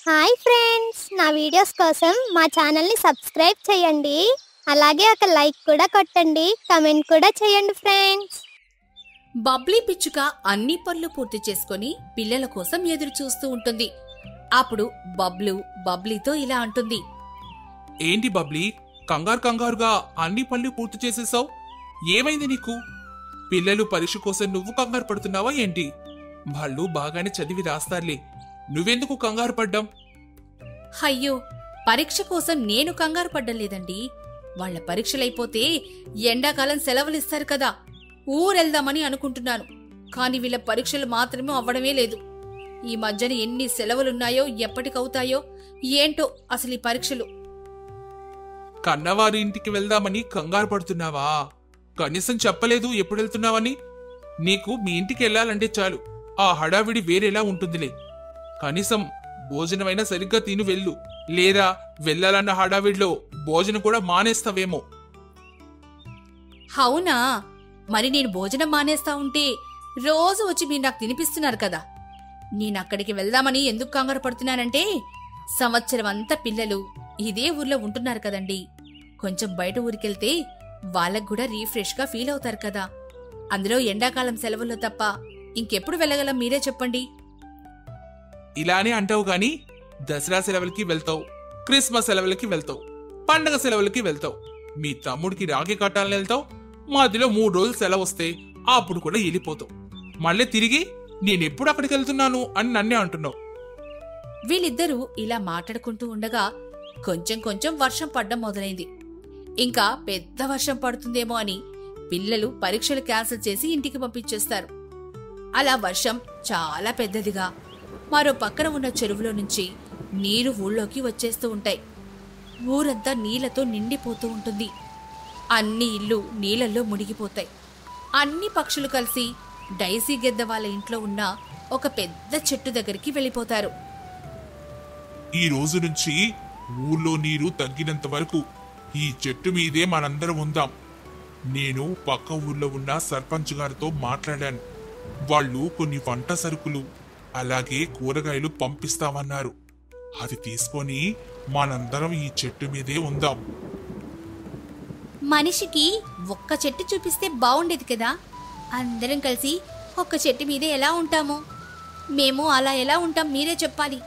Hi friends, నా videos కోసం మా ఛానల్ని సబ్స్క్రైబ్ చేయండి. అలాగే ఒక లైక్ కూడా కొట్టండి, కమెంట్ కూడా చేయండి ఫ్రెండ్స్. బబ్లీ పిచ్చుక అన్ని పనులు పూర్తి చేసుకుని పిల్లల కోసం ఎదురు చూస్తూ ఉంటుంది. అప్పుడు బబ్లీతో ఇలా అంటుంది. ఏంటి బబ్లీ, కంగారుగా అన్ని పనులు పూర్తి చేసేసావు? ఏమైంది నీకు? పిల్లలు పరీక్ష కోసం నువ్వు కంగారు పడుతున్నావా ఏంటి? వాళ్ళు బాగానే చదివి రాస్తారులే, నువ్వెందుకు కంగారు పడ్డాం? అయ్యో, పరీక్ష కోసం నేను కంగారు పడ్డలేదండి. వాళ్ల పరీక్షలైపోతే ఎండాకాలం సెలవులిస్తారు కదా, ఊరెళ్దామని అనుకుంటున్నాను. కాని వీళ్ళ పరీక్షలు మాత్రమే అవ్వడమే లేదు. ఈ మధ్యన ఎన్ని సెలవులున్నాయో, ఎప్పటికవుతాయో ఏంటో అసలు ఈ పరీక్షలు. కన్నవారి ఇంటికి వెళ్దామని కంగారు పడుతున్నావా? కనీసం చెప్పలేదు ఎప్పుడు వెళ్తున్నావని. నీకు మీ ఇంటికి వెళ్ళాలంటే చాలు, ఆ హడావిడి వేరేలా ఉంటుందిలే. కనీసం భోజనమైనా సరిగ్గా తిను వెళ్ళు, లేదా వెళ్ళాలన్న హడావిడిలో భోజనం కూడా మానేస్తావేమో. అవునా? మరి నేను భోజనం మానేస్తా ఉంటే రోజు వచ్చి మీరు నాకు తినిపిస్తున్నారు కదా. నేనక్కడికి వెళ్దామని ఎందుకు కంగారు పడుతున్నానంటే, సంవత్సరం అంతా పిల్లలు ఇదే ఊర్లో ఉంటున్నారు కదండి. కొంచెం బయట ఊరికెళ్తే వాళ్ళకు కూడా రీఫ్రెష్ గా ఫీల్ అవుతారు కదా. అందులో ఎండాకాలం సెలవుల్లో తప్ప ఇంకెప్పుడు వెళ్ళగలం, మీరే చెప్పండి. ఇలానే అంటావు గాని దసరా సెలవులకి వెళ్తావు, క్రిస్మస్ సెలవులకి వెళ్తావు, పండగ సెలవులకి వెళ్తావు, మీ తమ్ముడికి రాఖీ కట్టాలని వెళ్తావు. మధ్యలో 3 రోజులు సెలవు వస్తే అప్పుడు కూడా వెళ్ళిపోతావు. మళ్ళీ తిరిగి నేనెప్పుడు అక్కడికి వెళ్తున్నాను అని నన్నే అంటున్నావు. వీళ్ళిద్దరూ ఇలా మాట్లాడుకుంటూ ఉండగా కొంచెం వర్షం పడ్డం మొదలైంది. ఇంకా పెద్ద వర్షం పడుతుందేమో అని పిల్లలు పరీక్షలు క్యాన్సిల్ చేసి ఇంటికి పంపించేస్తారు. అలా వర్షం చాలా పెద్దదిగా మరో పక్కన ఉన్న చెరువులో నుంచి నీరు ఊళ్ళోకి వచ్చేస్తూ ఉంటాయి. ఊరంతా నీళ్లతో నిండిపోతూ ఉంటుంది. అన్ని ఇళ్ళు నీళ్లలో మునిగిపోతాయి. అన్ని పక్షులు కలిసి డైసీ గెద్ద వాళ్ళ ఇంట్లో ఉన్న ఒక పెద్ద చెట్టు దగ్గరికి వెళ్ళిపోతారు. ఈ రోజు నుంచి ఊర్లో నీరు తగ్గినంత వరకు ఈ చెట్టు మీదే మనందరం ఉందాం. నేను పక్క ఊర్లో ఉన్న సర్పంచ్ గారితో మాట్లాడాను. వాళ్ళు కొన్ని వంట సరుకులు అలాగే కూరగాయలు పంపిస్తామన్నారు. అది తీసుకొని మనందరం ఈ చెట్టు మీదే ఉందాం. మనిషికి ఒక్క చెట్టు చూపిస్తే బాగుండేది కదా. అందరం కలిసి ఒక్క చెట్టు మీదే ఎలా ఉంటాము? మేము అలా ఎలా ఉంటాం మీరే చెప్పాలి.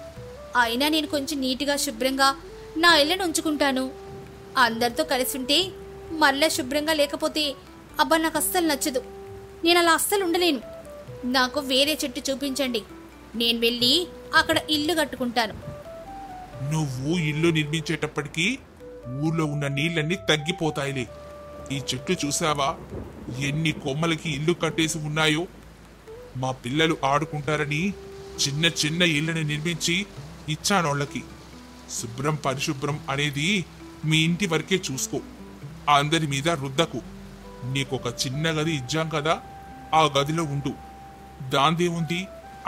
అయినా నేను కొంచెం నీట్గా శుభ్రంగా నా ఇళ్ళను ఉంచుకుంటాను. అందరితో కలిసి ఉంటే మళ్ళా శుభ్రంగా లేకపోతే అబ్బా నాకు అస్సలు నచ్చదు. నేను అలా అస్సలు ఉండలేను. నాకు వేరే చెట్టు చూపించండి, నేను వెళ్ళి అక్కడ ఇల్లు కట్టుకుంటాను. నువ్వు ఇల్లు నిర్మించేటప్పటికీ ఊర్లో ఉన్న నీళ్ళన్నీ తగ్గిపోతాయిలే. ఈ చెట్టు చూసావా, ఎన్ని కొమ్మలకి ఇల్లు కట్టేసి ఉన్నాయో. మా పిల్లలు ఆడుకుంటారని చిన్న ఇళ్ళని నిర్మించి ఇచ్చానోళ్ళకి. శుభ్రం పరిశుభ్రం అనేది మీ ఇంటి వరకే చూసుకో, అందరి మీద రుద్దకు. నీకొక చిన్న గది ఇచ్చాం కదా, ఆ గదిలో ఉండు. దాందేముంది,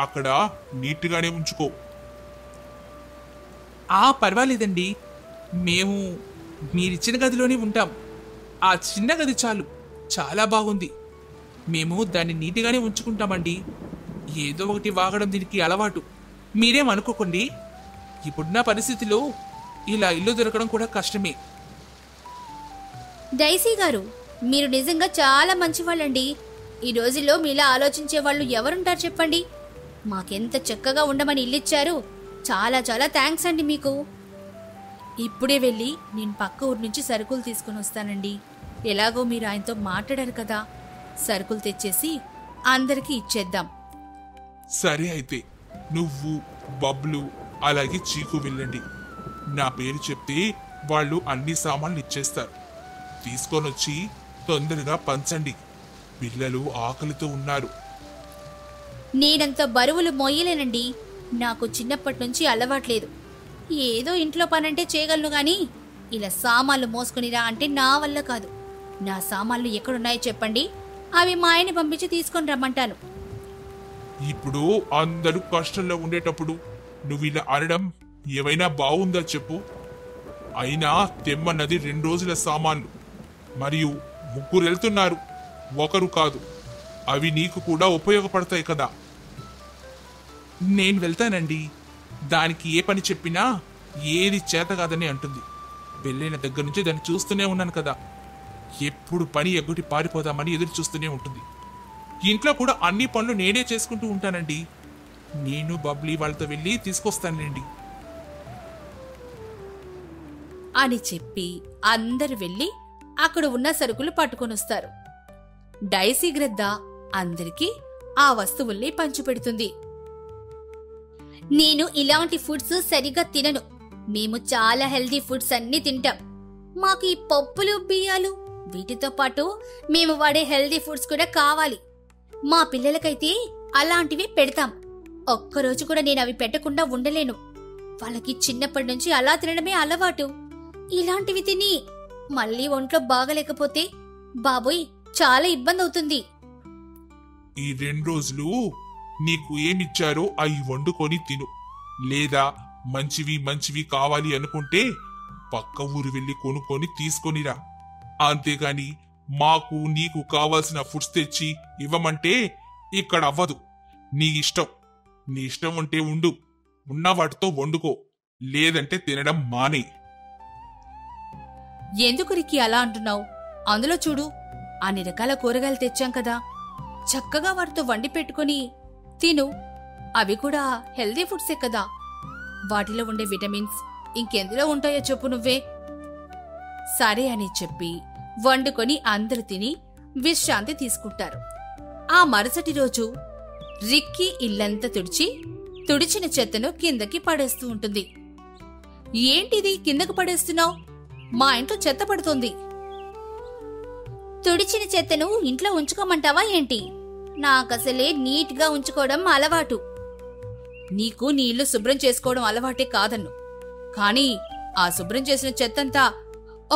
అక్కడ నీట్గానే ఉంచుకో. పర్వాలేదండి, మేము మీరిచ్చిన గదిలోనే ఉంటాం. ఆ చిన్న గది చాలు, చాలా బాగుంది. మేము దాన్ని నీటిగానే ఉంచుకుంటామండి. ఏదో ఒకటి వాగడం దీనికి అలవాటు, మీరేమనుకోకండి. ఇప్పుడున్న పరిస్థితిలో ఇలా ఇల్లు దొరకడం కూడా కష్టమే. డైసీ గారు, మీరు నిజంగా చాలా మంచివాళ్ళండి. ఈ రోజుల్లో మీలా ఆలోచించే వాళ్ళు ఎవరుంటారు చెప్పండి. మాకెంత చక్కగా ఉండమని ఇల్లిచ్చారు. చాలా థ్యాంక్స్ అండి మీకు. ఇప్పుడే వెళ్ళి నేను పక్క ఊరు నుంచి సరుకులు తీసుకుని వస్తానండి. ఎలాగో మీరు ఆయనతో మాట్లాడారు కదా, సరుకులు తెచ్చేసి అందరికీ ఇచ్చేద్దాం. సరే అయితే నువ్వు, బబ్లు అలాగే చీకు వెళ్ళండి. నా పేరు చెప్తే వాళ్ళు అన్ని సామాన్లు ఇచ్చేస్తారు. తీసుకొనొచ్చి తొందరగా పంచండి. పిల్లలు ఆకలితో ఉన్నారు. నేనంత బరువులు మోయలేనండి. నాకు చిన్నప్పటి నుంచి అలవాట్లేదు. ఏదో ఇంట్లో పనంటే చేయగలను గాని ఇలా సామాన్లు మోసుకునిరా అంటే నా వల్ల కాదు. నా సామాన్లు ఎక్కడున్నాయో చెప్పండి, అవి మా ఆయన్ని పంపించి తీసుకొని రమ్మంటాను. ఇప్పుడు అందరూ కష్టంలో ఉండేటప్పుడు నువ్వు ఇలా అనడం ఏమైనా బాగుందా చెప్పు? అయినా తెమ్మన్నది 2 రోజుల సామాన్లు, మరియు 3 వెళ్తున్నారు, ఒకరు కాదు. అవి నీకు కూడా ఉపయోగపడతాయి కదా. నేను వెళ్తానండి, దానికి ఏ పని చెప్పినా ఏది చేత కాదని అంటుంది. పెళ్ళైన దగ్గర నుంచి దాన్ని చూస్తూనే ఉన్నాను కదా, ఎప్పుడు పని ఎగ్గొట్టి పారిపోదామని ఎదురు చూస్తూనే ఉంటుంది. ఇంట్లో కూడా అన్ని పనులు నేనే చేసుకుంటూ ఉంటానండి. నేను బబ్లీ వాళ్ళతో వెళ్ళి తీసుకొస్తానులేండి అని చెప్పి అందరూ వెళ్ళి అక్కడ ఉన్న సరుకులు పట్టుకొనొస్తారు. డైసీ గ్రద్ద అందరికీ ఆ వస్తువుల్ని పంచిపెడుతుంది. నేను ఇలాంటి ఫుడ్స్ సరిగా తినను. మేము చాలా హెల్దీ ఫుడ్స్ అన్ని తింటాం. మాకు ఈ పప్పులు బియ్యాలు వీటితో పాటు మేము వాడే హెల్దీ ఫుడ్స్ కూడా కావాలి. మా పిల్లలకైతే అలాంటివి పెడతాం. ఒక్కరోజు కూడా నేను అవి పెట్టకుండా ఉండలేను. వాళ్ళకి చిన్నప్పటి నుంచి అలా తినడమే అలవాటు. ఇలాంటివి తిని మళ్ళీ ఒంట్లో బాగలేకపోతే బాబోయ్ చాలా ఇబ్బంది అవుతుంది. ఈ 2 రోజులు నీకు ఏమిచ్చారో అవి వండుకొని తిను. లేదా మంచివి కావాలి అనుకుంటే పక్క ఊరు వెళ్ళి కొనుక్కొని తీసుకొనిరా. అంతేగాని మాకు నీకు కావాల్సిన ఫుడ్స్ తెచ్చి ఇవ్వమంటే ఇక్కడ అవ్వదు. నీ ఇష్టం ఉంటే ఉండు, ఉన్న వాటితో వండుకో, లేదంటే తినడం మానే. ఎందుకు రిక్కి అలా అంటున్నావు? అందులో చూడు, అన్ని రకాల కూరగాయలు తెచ్చాం కదా, చక్కగా వాటితో వండి పెట్టుకుని తిను. అవి కూడా హెల్దీ ఫుడ్సే కదా. వాటిలో ఉండే విటమిన్స్ ఇంకెందులో ఉంటాయో చెప్పు నువ్వే. సరే అని చెప్పి వండుకొని అందరూ తిని విశ్రాంతి తీసుకుంటారు. ఆ మరుసటి రోజు రిక్కీ ఇల్లంతా తుడిచిన చెత్తను కిందకి పడేస్తూ ఉంటుంది. ఏంటిది కిందకు పడేస్తున్నావు? మా ఇంట్లో చెత్త పడుతుంది. తుడిచిన చెత్తను ఇంట్లో ఉంచుకోమంటావా ఏంటి? నాకసలే నీట్గా ఉంచుకోవడం అలవాటు. నీకు నీ ఇల్లు శుభ్రం చేసుకోవడం అలవాటే కాదన్ను, కానీ ఆ శుభ్రం చేసిన చెత్తంతా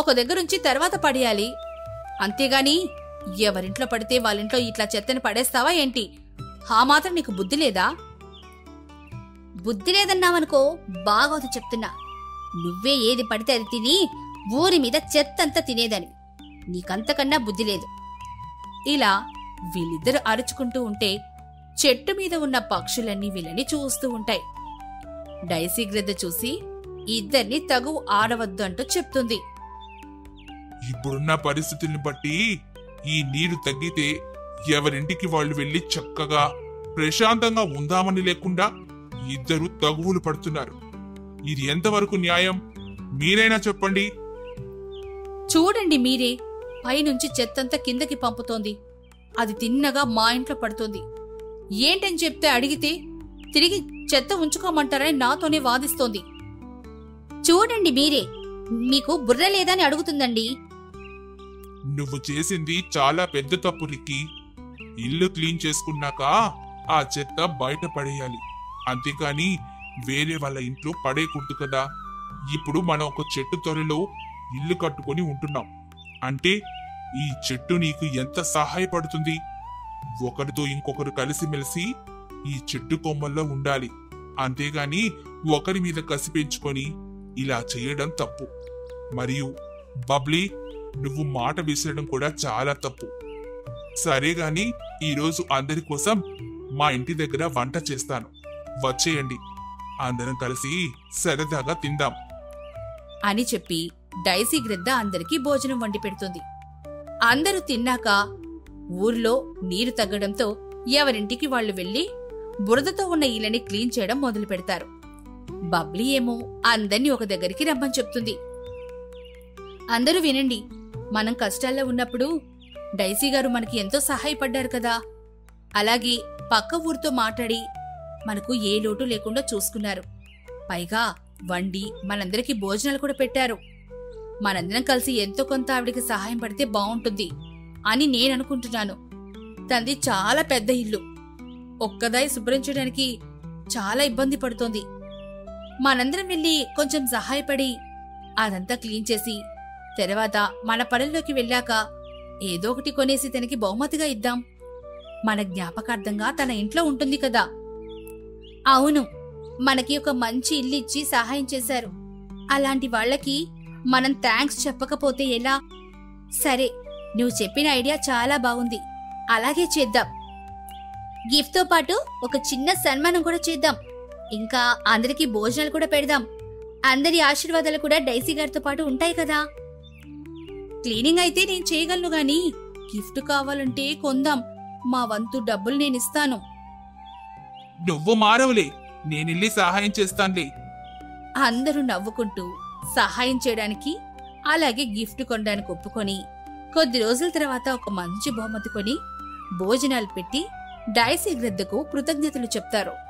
ఒక దగ్గరుంచి తర్వాత పడేయాలి. అంతేగాని ఎవరింట్లో పడితే వాళ్ళింట్లో ఇట్లా చెత్తని పడేస్తావా ఏంటి? ఆ మాత్రం నీకు బుద్ధి లేదా? బుద్ధి లేదన్నావనుకో బాగోదు చెప్తున్నా. నువ్వే ఏది పడితే అది తిని ఊరి మీద చెత్తంతా తినేదని. నీకంతకన్నా బుద్ధి లేదు. ఇలా వీళ్ళిద్దరు అరుచుకుంటూ ఉంటే చెట్టు మీద ఉన్న పక్షులన్నీ వీళ్ళని చూస్తూ ఉంటాయి. డైసీ గ్రద్ద చూసి ఇద్దరిని తగువు ఆడవద్దు అంటూ చెప్తుంది. ఇప్పుడున్న పరిస్థితుల్ని బట్టి ఈ నీరు తగ్గితే ఎవరింటికి వాళ్ళు వెళ్లి చక్కగా ప్రశాంతంగా ఉందామని లేకుండా ఇద్దరు తగువులు పడుతున్నారు. ఇది ఎంతవరకు న్యాయం? మీరైనా చెప్పండి. చూడండి మీరే, పైనుంచి చెత్తంతా కిందకి పంపుతోంది. అది తిన్నగా మా ఇంట్లో పడుతోంది. ఏంటని చెప్తే అడిగితే తిరిగి చెత్త ఉంచుకోమంటారని నాతోనే వాదిస్తోంది. చూడండి మీరే, మీకు బుర్ర లేదని అడుగుతుందండి. నువ్వు చేసింది చాలా పెద్ద తప్పు రిక్కీ. ఇల్లు క్లీన్ చేసుకున్నాక ఆ చెత్త బయట పడేయాలి, అంతేకాని వేరే వాళ్ళ ఇంట్లో పడేయకూడదు కదా. ఇప్పుడు మనం ఒక చెట్టు త్వరలో ఇల్లు కట్టుకొని ఉంటున్నాం అంటే ఈ చెట్టు నీకు ఎంత సహాయపడుతుంది. ఒకరితో ఇంకొకరు కలిసిమెలిసి ఈ చెట్టు కొమ్మల్లో ఉండాలి, అంతేగాని ఒకరి మీద కసి పెంచుకొని ఇలా చేయడం తప్పు. మరియు బబ్లీ, నువ్వు మాట విసరడం కూడా చాలా తప్పు. సరే గాని ఈరోజు అందరి కోసం మా ఇంటి దగ్గర వంట చేస్తాను, వచ్చేయండి, అందరం కలిసి సరదాగా తిందాం అని చెప్పి డైసీ గ్రద్ద అందరికీ భోజనం వండి పెడుతుంది. అందరూ తిన్నాక ఊర్లో నీరు తగ్గడంతో ఎవరింటికి వాళ్లు వెళ్లి బురదతో ఉన్న ఇళ్ళని క్లీన్ చేయడం మొదలు పెడతారు. బబ్లీ ఏమో అందర్నీ ఒక దగ్గరికి రమ్మని చెప్తుంది. అందరూ వినండి, మనం కష్టాల్లో ఉన్నప్పుడు డైసీ గారు మనకి ఎంతో సహాయపడ్డారు కదా. అలాగే పక్క ఊరితో మాట్లాడి మనకు ఏ లోటు లేకుండా చూసుకున్నారు. పైగా వండి మనందరికీ భోజనాలు కూడా పెట్టారు. మనందరం కలిసి ఎంతో కొంత ఆవిడికి సహాయం పడితే బావుంటుంది అని నేననుకుంటున్నాను. తనది చాలా పెద్ద ఇల్లు, ఒక్కదాయి శుభ్రం చేయడానికి చాలా ఇబ్బంది పడుతోంది. మనందరం వెళ్ళి కొంచెం సహాయపడి అదంతా క్లీన్ చేసి తర్వాత మన పనుల్లోకి వెళ్ళాక ఏదో ఒకటి కొనేసి తనకి బహుమతిగా ఇద్దాం. మన జ్ఞాపకార్థంగా తన ఇంట్లో ఉంటుంది కదా. అవును, మనకి ఒక మంచి ఇల్లు ఇచ్చి సహాయం చేశారు. అలాంటి వాళ్ళకి మనం థ్యాంక్స్ చెప్పకపోతే ఎలా? సరే, నువ్వు చెప్పిన ఐడియా చాలా బాగుంది, అలాగే చేద్దాం. గిఫ్ట్తో పాటు ఒక చిన్న సన్మానం కూడా చేద్దాం. ఇంకా అందరికీ భోజనాలు కూడా పెడదాం. అందరి ఆశీర్వాదాలు కూడా డైసీ గారితో పాటు ఉంటాయి కదా. క్లీనింగ్ అయితే నేను చేయగలను గాని గిఫ్ట్ కావాలంటే కొందాం. మా వంతు డబ్బులు నేనిస్తాను. నువ్వు మారవులే, నేనెళ్ళి సహాయం చేస్తానులే. అందరూ నవ్వుకుంటూ సహాయం చేయడానికి అలాగే గిఫ్ట్ కొనడానికి ఒప్పుకొని కొద్ది రోజుల తర్వాత ఒక మంచి బహుమతి కొని భోజనాలు పెట్టి డైసీ గ్రద్దకు కృతజ్ఞతలు చెప్తారు.